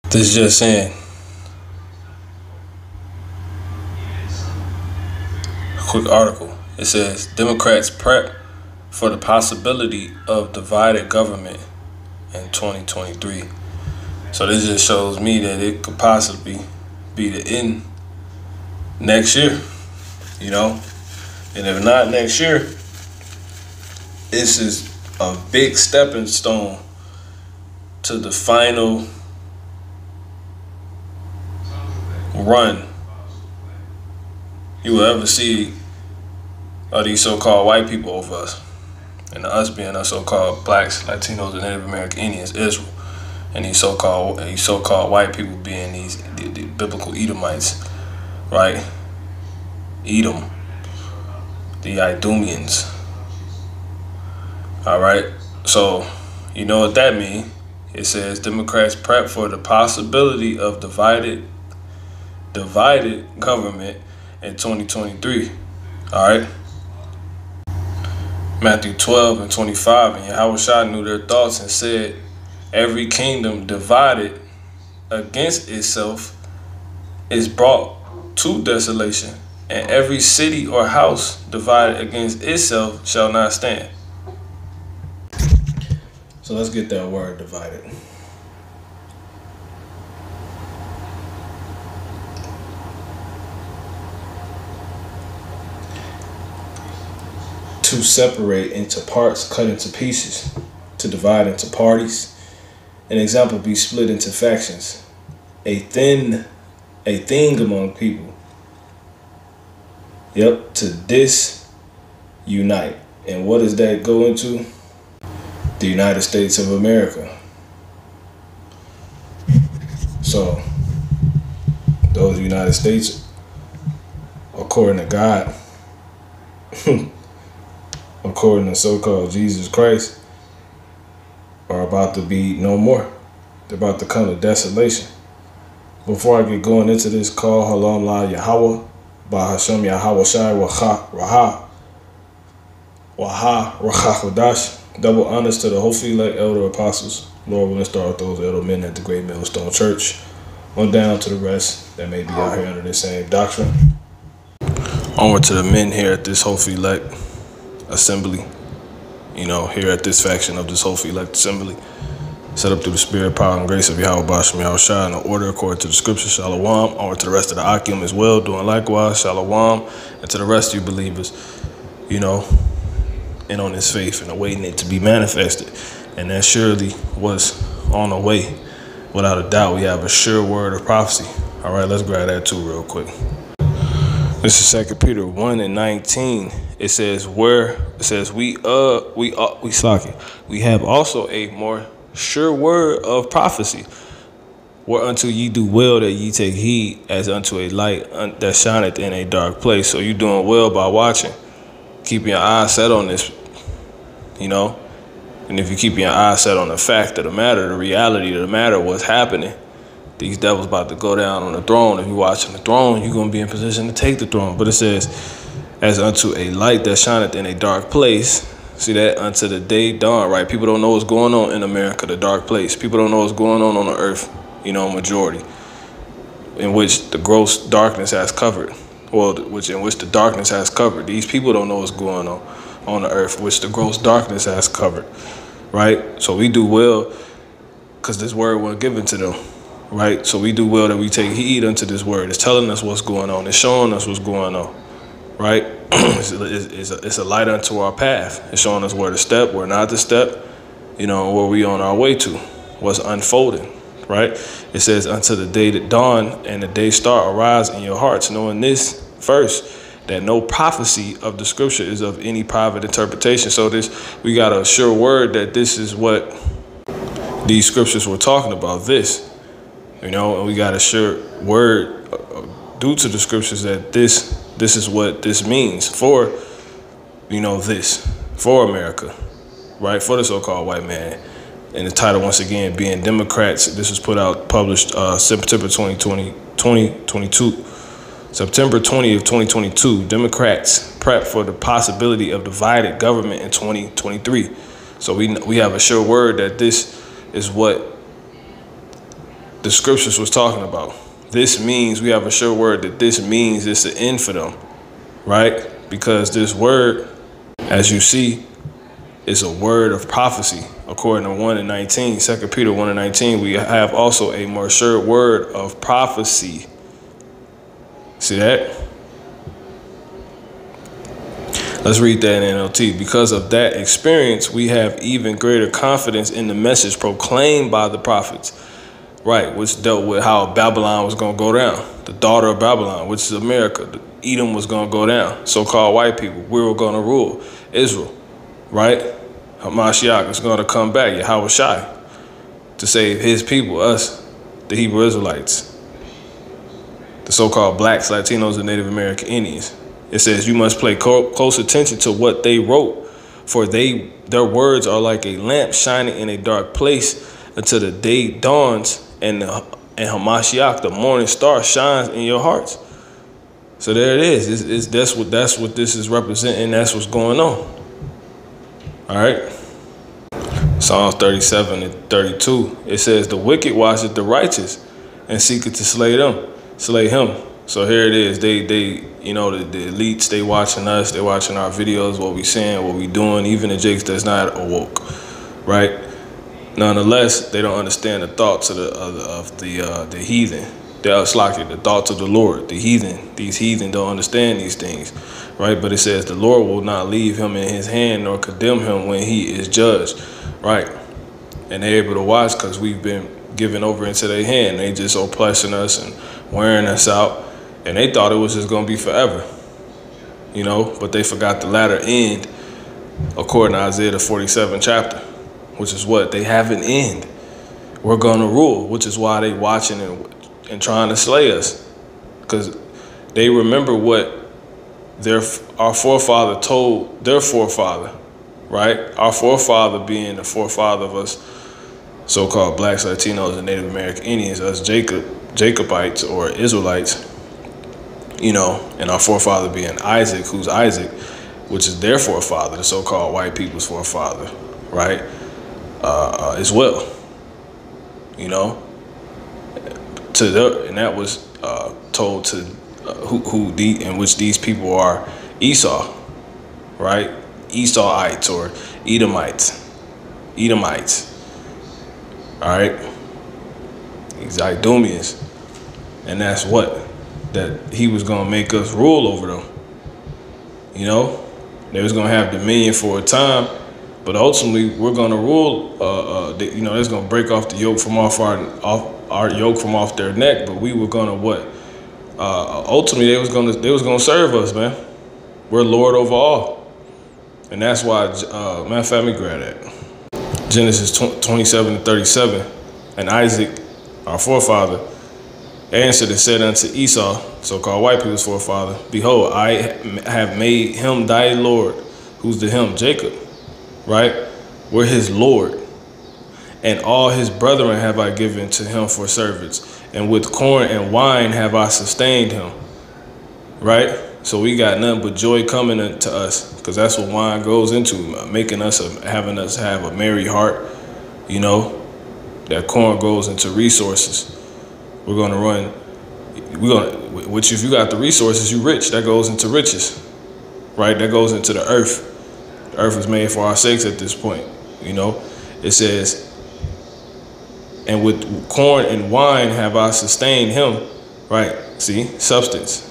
This is just saying, a quick article. It says Democrats prep for the possibility of divided government in 2023. So this just shows me that it could possibly be the end next year, you know? And if not next year, this is a big stepping stone to the final run you will ever see of these so-called white people over us. And us being us so-called blacks, Latinos, and Native American Indians, Israel. And these so-called white people being the biblical Edomites, right? Edom, the Idumeans. All right. So you know what that means. It says Democrats prep for the possibility of divided government in 2023. All right. Matthew 12 and 25, and Yahushua knew their thoughts and said, every kingdom divided against itself is brought to desolation, and every city or house divided against itself shall not stand. So let's get that word divided. To separate into parts, cut into pieces, to divide into parties. An example, be split into factions. A thing among people. Yep, to disunite. And what does that go into? The United States of America. So, those United States, according to God, according to so-called Jesus Christ, are about to be no more. They're about to come to desolation. Before I get going into this call, Halam La Yahweh, Ba Hashem Yahweh Shai Waha Chodash. Double honors to the hopefully elect elder apostles. Lord willing, start with those elder men at the Great Millstone Church. On down to the rest that may be out here under the same doctrine. Onward to the men here at this hopefully elect assembly, you know, here at this faction of this hopefully elect assembly, set up through the spirit, power, and grace of Yahweh Bashem Yahushua in the order according to the scripture. Shalom. Onward to the rest of the Akim as well, doing likewise. Shalom. And to the rest of you believers, you know, and on this faith and awaiting it to be manifested. And that surely was on the way. Without a doubt, we have a sure word of prophecy. All right, let's grab that too real quick. This is 2 Peter 1 and 19. It says, we have also a more sure word of prophecy, whereunto ye do well that ye take heed, as unto a light that shineth in a dark place. So you doing well by watching, keeping your eyes set on this, you know. And if you keep your eyes set on the fact of the matter, the reality of the matter, what's happening, these devils about to go down on the throne. If you're watching the throne, you're going to be in position to take the throne. But it says, as unto a light that shineth in a dark place. See that? Unto the day dawn, right? People don't know what's going on in America, the dark place. People don't know what's going on the earth, you know, majority, in which the gross darkness has covered. Well, in which the darkness has covered. These people don't know what's going on the earth, which the gross darkness has covered, right? So we do well because this word was given to them. Right, so we do well that we take heed unto this word. It's telling us what's going on. It's showing us what's going on. Right, it's a light unto our path. It's showing us where to step, where not to step. You know, where we on our way to, what's unfolding. Right, it says until the day that dawn and the day star arise in your hearts, knowing this first, that no prophecy of the scripture is of any private interpretation. So we got a sure word that this is what these scriptures were talking about. This. You know, and we got a sure word due to the scriptures that this is what this means for, you know, this, for America, right, for the so-called white man. And the title, once again, being Democrats. This was published September 2022. September 20th, 2022. Democrats prep for the possibility of divided government in 2023. So we have a sure word that this is what the scriptures was talking about. This means, we have a sure word that this means it's the end for them, right? Because this word, as you see, is a word of prophecy. According to 1:19, 2 Peter 1:19, we have also a more sure word of prophecy. See that? Let's read that in NLT. Because of that experience, we have even greater confidence in the message proclaimed by the prophets, right? Which dealt with how Babylon was going to go down. The daughter of Babylon, which is America. Edom was going to go down. So-called white people. We were going to rule Israel, right? Hamashiach is going to come back, Yahweh Shai, to save his people, us, the Hebrew Israelites, the so-called blacks, Latinos, and Native American Indians. It says you must pay close attention to what they wrote, for their words are like a lamp shining in a dark place until the day dawns and Hamashiach, the morning star, shines in your hearts. So there it is. That's what this is representing. That's what's going on. All right. Psalms 37 and 32. It says the wicked watcheth the righteous and seeketh to slay him. So here it is. They you know, the elites, they watching us, they watching our videos, what we saying, what we doing, even the jakes that's not awoke, right? Nonetheless, they don't understand the thoughts of the heathen. The thoughts of the Lord, the heathen. These heathen don't understand these things, right? But it says the Lord will not leave him in his hand nor condemn him when he is judged, right? And they're able to watch because we've been given over into their hand. They just oppressing us and wearing us out. And they thought it was just going to be forever, you know, but they forgot the latter end, according to Isaiah the 47th chapter, which is what? They have an end. We're going to rule, which is why they watching and trying to slay us, because they remember what our forefather told their forefather, right? Our forefather being the forefather of us, so-called blacks, Latinos, and Native American Indians, us Jacobites or Israelites, you know, and our forefather being Isaac, who's Isaac, which is their forefather, the so-called white people's forefather, right? As well, you know, and that was told to in which these people are Esau, right? Esauites or Edomites, all right? These Idumeans, and that's what? That he was going to make us rule over them. You know, they was going to have dominion for a time, but ultimately we're going to rule. You know, that's going to break off the yoke from off our yoke from off their neck. But we were going to what? Ultimately, they was going to serve us, man. We're Lord over all, and that's why. Matter of fact, let me grab that. Genesis 27 and 37, and Isaac, our forefather, answered and said unto Esau, so-called white people's forefather, behold, I have made him thy Lord. Who's the him? Jacob, right? We're his Lord. And all his brethren have I given to him for servants. And with corn and wine have I sustained him, right? So we got nothing but joy coming to us, because that's what wine goes into, making us, having us have a merry heart, you know. That corn goes into resources. We're going to run, which if you got the resources, you rich. That goes into riches, right? That goes into the earth. The earth was made for our sakes at this point, you know. It says, and with corn and wine have I sustained him, right? See, substance.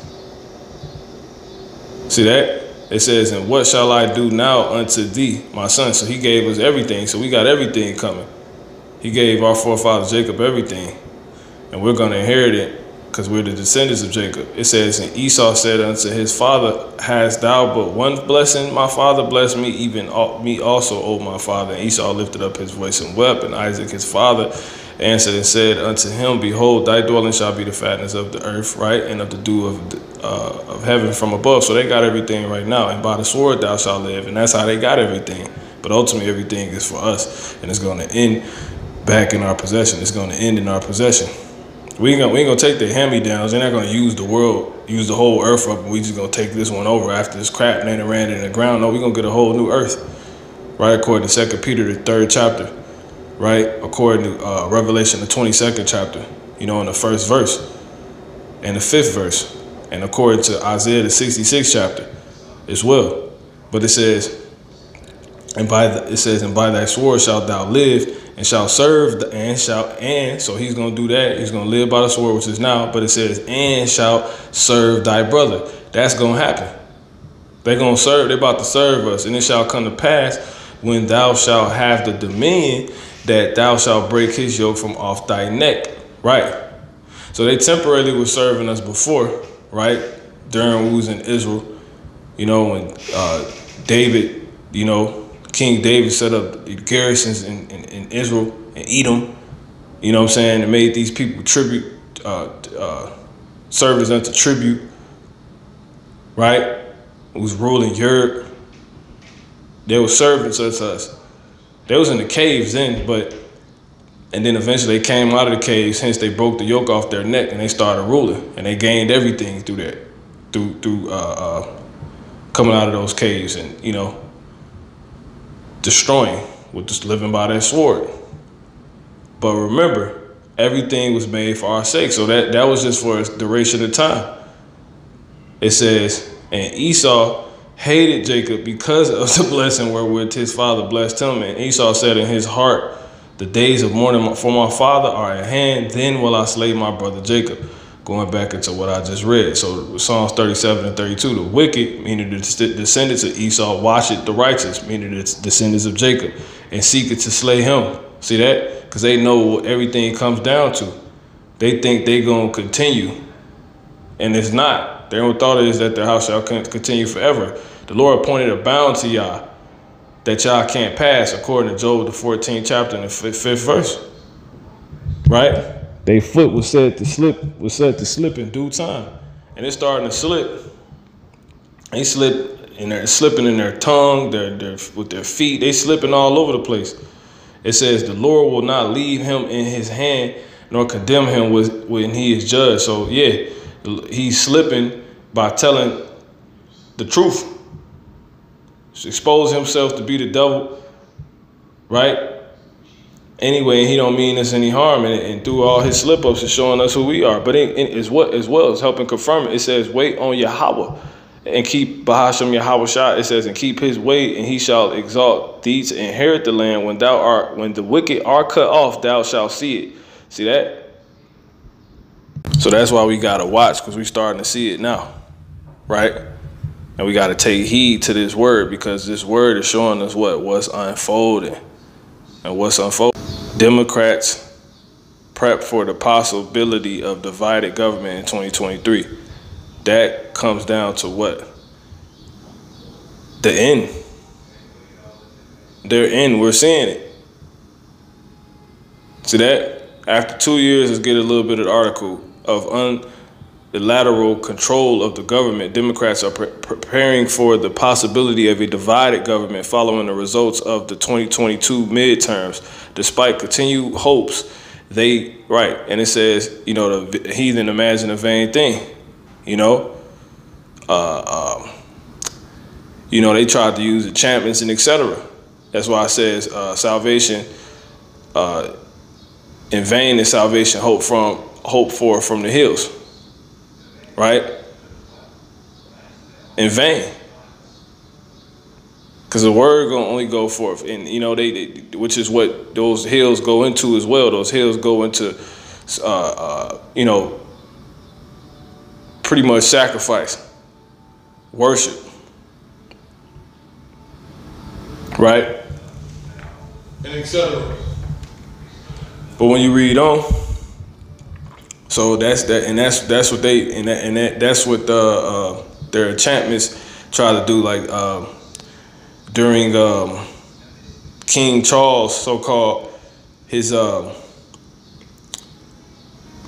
See that? It says, and what shall I do now unto thee, my son? So he gave us everything. So we got everything coming. He gave our forefather Jacob everything. And we're going to inherit it because we're the descendants of Jacob. It says, and Esau said unto his father, hast thou but one blessing? My father blessed me, even me also, O my father. And Esau lifted up his voice and wept. And Isaac his father answered and said unto him, behold, thy dwelling shall be the fatness of the earth, right? And of the dew of heaven from above. So they got everything right now. And by the sword thou shalt live. And that's how they got everything. But ultimately everything is for us. And it's going to end back in our possession. It's going to end in our possession. We ain't gonna take the hand-me-downs. They're not gonna use the whole earth up, and we just gonna take this one over after this crap and then ran it in the ground. No, we're gonna get a whole new earth, right? According to 2 Peter, the 3rd chapter, right? According to Revelation, the 22nd chapter. in the first verse and the 5th verse, and according to Isaiah the 66th chapter as well. But it says, and by thy sword shalt thou live, and shalt serve, so he's gonna do that. He's gonna live by the sword, which is now. But it says, and shalt serve thy brother. That's gonna happen. They're gonna serve. They're about to serve us, and it shall come to pass when thou shalt have the dominion that thou shalt break his yoke from off thy neck. Right. So they temporarily were serving us before, right? During when we was in Israel, when David, King David set up garrisons in Israel and Edom, and made these people tribute, servers unto tribute, right? Who was ruling Europe. They were servants unto us. They was in the caves then, and then eventually they came out of the caves, hence they broke the yoke off their neck and they started ruling, and they gained everything through that, through coming out of those caves and, destroying with just living by that sword. But remember, everything was made for our sake. So that was just for a duration of time. It says, and Esau hated Jacob because of the blessing wherewith his father blessed him. And Esau said in his heart, the days of mourning for my father are at hand. Then will I slay my brother Jacob. Going back into what I just read. So Psalms 37 and 32, the wicked, meaning the descendants of Esau, watcheth the righteous, meaning the descendants of Jacob, and seeketh to slay him. See that? Because they know what everything comes down to. They think they going to continue. And it's not. Their own thought is that their house shall continue forever. The Lord appointed a bound to y'all that y'all can't pass, according to Job, the 14th chapter and the 5th verse. Right? Their foot was set to slip in due time. And it's starting to slip. They slip, and they're slipping in their tongue, with their feet. They slipping all over the place. It says, the Lord will not leave him in his hand, nor condemn him when he is judged. So, yeah, he's slipping by telling the truth. Expose himself to be the devil, right? Anyway, he don't mean us any harm, and through all his slip-ups is showing us who we are. But as well as helping confirm it, it says, wait on Yahweh and keep Bahasham Yahweh Shah. It says, and keep his way, and he shall exalt thee to inherit the land. When the wicked are cut off, thou shalt see it. See that? So that's why we gotta watch, because we're starting to see it now, right? And we gotta take heed to this word, because this word is showing us what's unfolding. And what's unfolding. Democrats prep for the possibility of divided government in 2023. That comes down to what? The end. Their end. We're seeing it. See that? After 2 years, let's get a little bit of the article of unilateral control of the government. Democrats are preparing for the possibility of a divided government following the results of the 2022 midterms. Despite continued hopes, and it says, the heathen imagine a vain thing, they tried to use enchantments and etc. That's why it says salvation, in vain is salvation hoped for from the hills. Right? In vain. Because the word gonna only go forth. And they which is what those hills go into as well. Those hills go into pretty much sacrifice. Worship. Right? And etc. But when you read on, so that's that, and that's what they that's what their enchantments try to do. Like during King Charles, so-called, his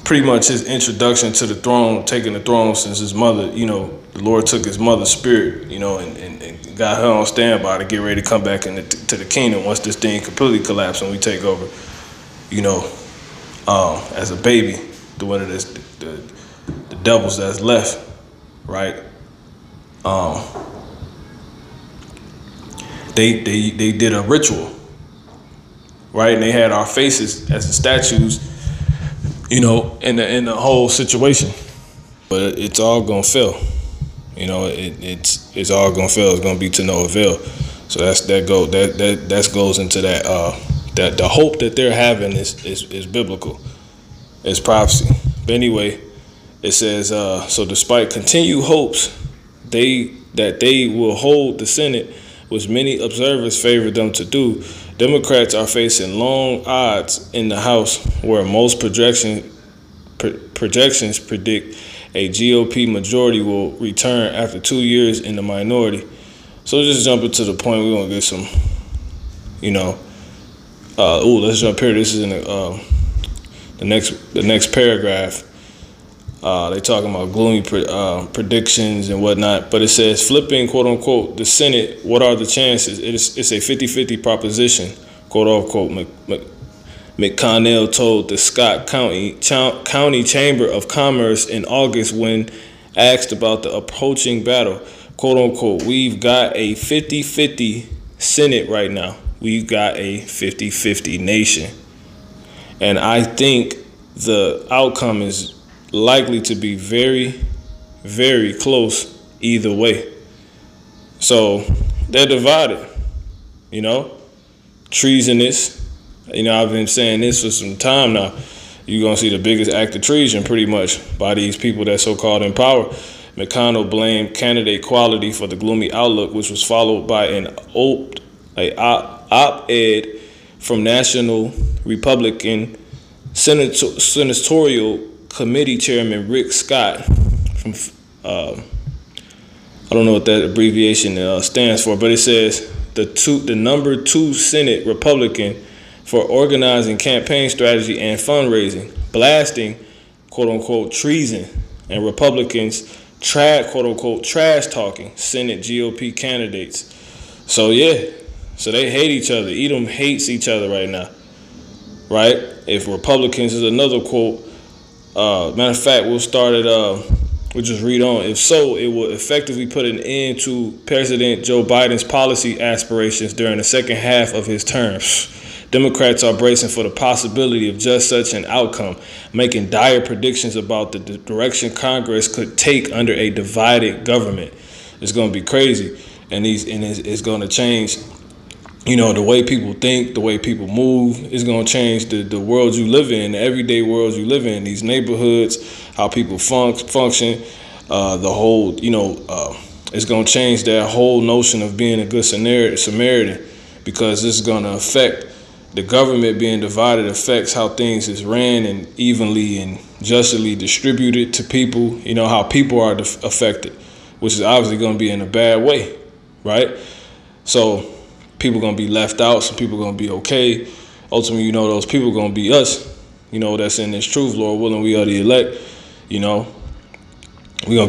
pretty much his introduction to the throne, taking the throne since his mother, the Lord took his mother's spirit, and got her on standby to get ready to come back to the kingdom once this thing completely collapsed and we take over, as a baby. One of the devils that's left, right? They did a ritual, right? And they had our faces as the statues in the whole situation. But it's all gonna fail. It's all gonna fail. It's gonna be to no avail. So that goes into that the hope that they're having is biblical. It's prophecy. But anyway, it says so despite continued hopes that they will hold the Senate, which many observers favor them to do, Democrats are facing long odds in the House, where most projections predict a GOP majority will return after 2 years in the minority. So just jumping to the point, we're gonna get some, let's jump here. This is in the next paragraph. They talking about gloomy predictions and whatnot, but it says flipping, quote unquote, the Senate. What are the chances? It's a 50-50 proposition, quote unquote. McConnell told the Scott County Chamber of Commerce in August when asked about the approaching battle, quote unquote. We've got a 50-50 Senate right now. We've got a 50-50 nation, and I think the outcome is likely to be very, very close either way. So they're divided, treasonous. I've been saying this for some time now. You're going to see the biggest act of treason pretty much by these people that's so-called in power. McConnell blamed candidate quality for the gloomy outlook, which was followed by an op-ed from National Republican Senatorial Committee Chairman Rick Scott from I don't know what that abbreviation stands for, but it says the number 2 Senate Republican for organizing campaign strategy and fundraising, blasting quote unquote treason, and Republicans quote unquote trash talking Senate GOP candidates. So so they hate each other. Edom hates each other right now, right? If Republicans is another quote. Matter of fact, we'll just read on. If so, it will effectively put an end to President Joe Biden's policy aspirations during the second half of his term. Democrats are bracing for the possibility of just such an outcome, making dire predictions about the direction Congress could take under a divided government. It's going to be crazy, and it's going to change. The way people think, the way people move is going to change the world you live in, the everyday world you live in, these neighborhoods, how people function, the whole, it's going to change that whole notion of being a good Samaritan, because this is going to affect the government being divided, affects how things is ran and evenly and justly distributed to people, how people are affected, which is obviously going to be in a bad way, right? So people going to be left out. Some people going to be okay. Ultimately, those people going to be us, that's in this truth, Lord willing, we are the elect. We're going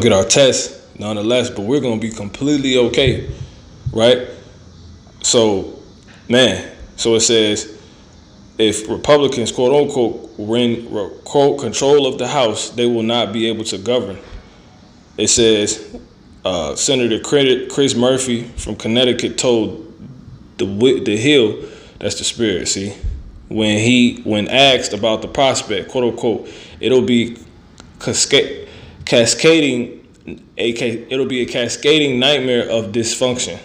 to get our test nonetheless, but we're going to be completely okay, right? So it says, if Republicans, quote unquote, win quote control of the House, they will not be able to govern. It says Senator Chris Murphy from Connecticut told the Hill, that's the Spirit, see, when asked about the prospect, quote unquote, it'll be a cascading nightmare of dysfunction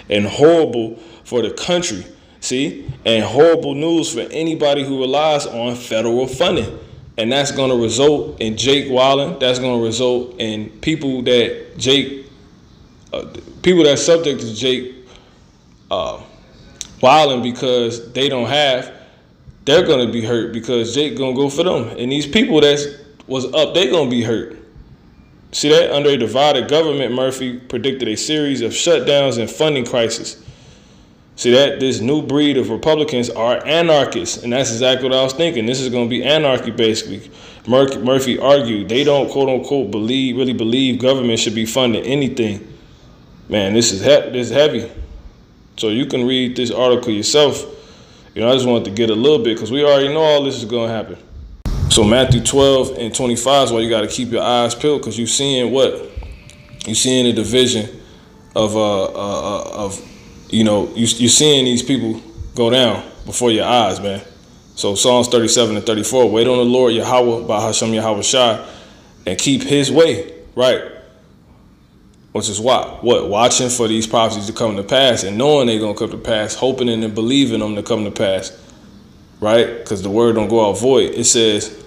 and horrible for the country, see, and horrible news for anybody who relies on federal funding. And that's going to result in Jake Wallen. That's going to result in people that's subject to Jake Wallen, because they're going to be hurt because Jake going to go for them. And these people that was up, they're going to be hurt. See that? Under a divided government, Murphy predicted a series of shutdowns and funding crises. See that? This new breed of Republicans are anarchists, and that's exactly what I was thinking. This is going to be anarchy, basically. Murphy argued they don't, quote unquote, really believe government should be funding anything. Man, this is heavy. So you can read this article yourself. I just wanted to get a little bit because we already know all this is going to happen. So Matthew 12 and 25 is why you got to keep your eyes peeled, because you're seeing a division of you're seeing these people go down before your eyes, man. So Psalms 37 and 34, wait on the Lord Yahweh, Bahashem Yahweh Shai, and keep his way, right? Which is what? Watching for these prophecies to come to pass and knowing they're going to come to pass, hoping and believing them to come to pass, right? Because the word don't go out void. It says,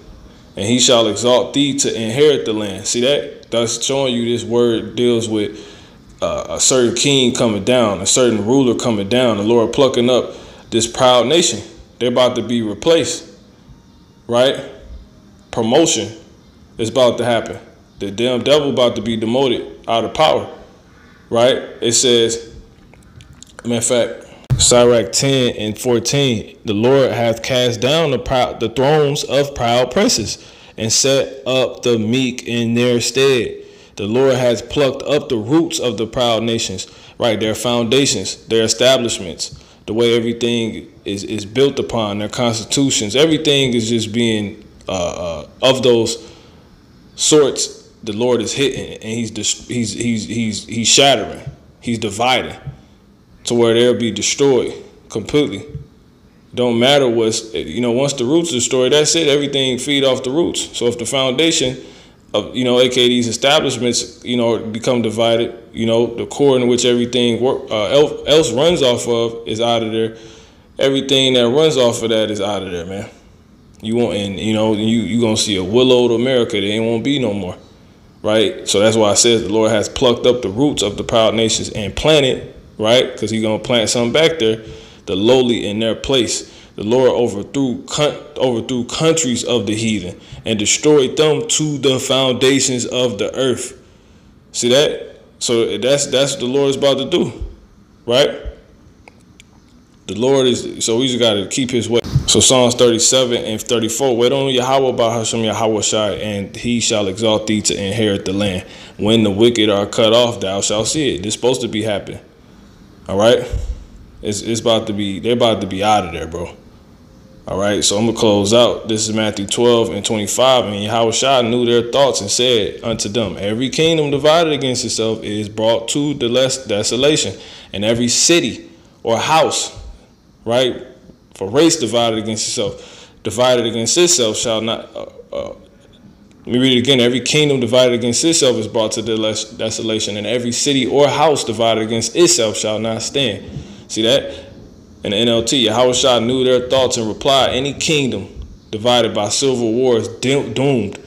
and he shall exalt thee to inherit the land. See that? That's showing you this word deals with a certain king coming down, a certain ruler coming down, the Lord plucking up this proud nation. They're about to be replaced, right? Promotion is about to happen. The damn devil about to be demoted out of power, right? It says, matter of fact, Sirach 10 and 14, the Lord hath cast down the thrones of proud princes and set up the meek in their stead. The Lord has plucked up the roots of the proud nations, right? Their foundations, their establishments, the way everything is built upon, their constitutions, everything is just being of those sorts. The Lord is hitting, and he's shattering, he's dividing to where they'll be destroyed completely. Don't matter what's, once the roots are destroyed, that's it. Everything feed off the roots. So if the foundation of, aka these establishments, become divided, the core in which everything else runs off of is out of there. Everything that runs off of that is out of there, man. You won't, and you gonna see a willowed America. There ain't won't be no more, right? So that's why I said the Lord has plucked up the roots of the proud nations and planted, right? Because He's gonna plant something back there, the lowly in their place. The Lord overthrew countries of the heathen and destroyed them to the foundations of the earth. See that? So that's what the Lord is about to do, right? The Lord is, so we just got to keep his way. So Psalms 37 and 34, wait on Yahweh Bahashem Yahweh Shai, and he shall exalt thee to inherit the land. When the wicked are cut off, thou shalt see it. It's supposed to be happening. All right? It's about to be, they're about to be out of there, bro. All right, so I'm going to close out. This is Matthew 12 and 25. And Yahweh Shai knew their thoughts and said unto them, every kingdom divided against itself is brought to desolation, and every city or house, right, for race divided against itself shall not, let me read it again. Every kingdom divided against itself is brought to desolation, and every city or house divided against itself shall not stand. See that? In the NLT, Yahweh Shai knew their thoughts and replied, any kingdom divided by civil war is doomed.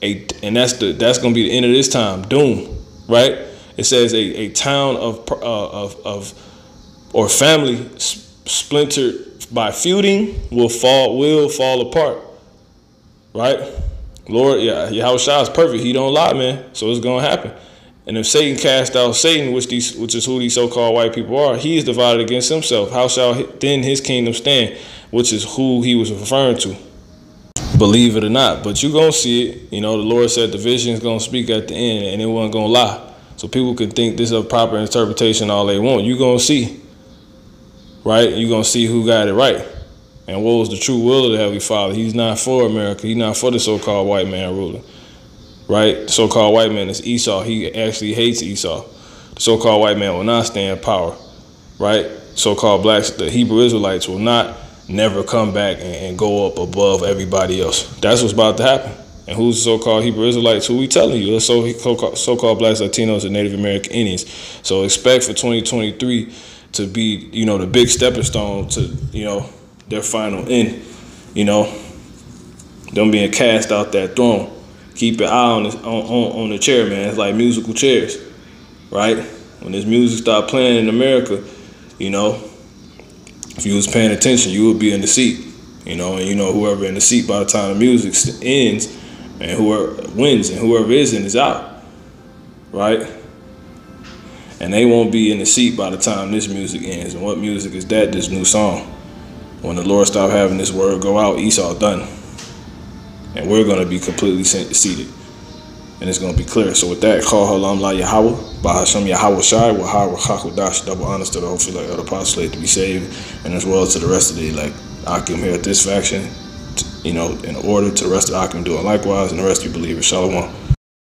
And that's going to be the end of this time, doom, right? It says a town or family splintered by feuding will fall apart, right? Lord, Yahweh Shai is perfect. He don't lie, man. So it's going to happen. And if Satan cast out Satan, which is who these so-called white people are, he is divided against himself. How shall then his kingdom stand, which is who he was referring to? Believe it or not, but you're going to see it. The Lord said the vision is going to speak at the end, and it wasn't going to lie. So people can think this is a proper interpretation all they want. You're going to see, right? You're going to see who got it right. And what was the true will of the Heavenly Father. He's not for America. He's not for the so-called white man ruling. Right? The so-called white man is Esau. He actually hates Esau. The so-called white man will not stand in power. Right? So-called blacks, the Hebrew Israelites will not never come back and go up above everybody else. That's what's about to happen. And who's the so-called Hebrew Israelites? Who we telling you? So-called blacks, Latinos, and Native American Indians. So expect for 2023 to be, the big stepping stone to, their final end. Them being cast out that throne. Keep your eye on the chair, man. It's like musical chairs, right? When this music start playing in America, if you was paying attention, you would be in the seat, and whoever in the seat by the time the music ends, and whoever wins and whoever isn't is out, right? And they won't be in the seat by the time this music ends. And what music is that? This new song. When the Lord stopped having this word go out, Esau done. And we're going to be completely seated. And it's going to be clear. So with that, call Halam La Yahweh, Bahashem Yahweh Shai, Wahar Hakodash, double honors to the hopefully like other apostles to be saved, and as well as to the rest of the like Akim here at this faction, in order to the rest of the Akim doing likewise, and the rest of you believers. Shalom.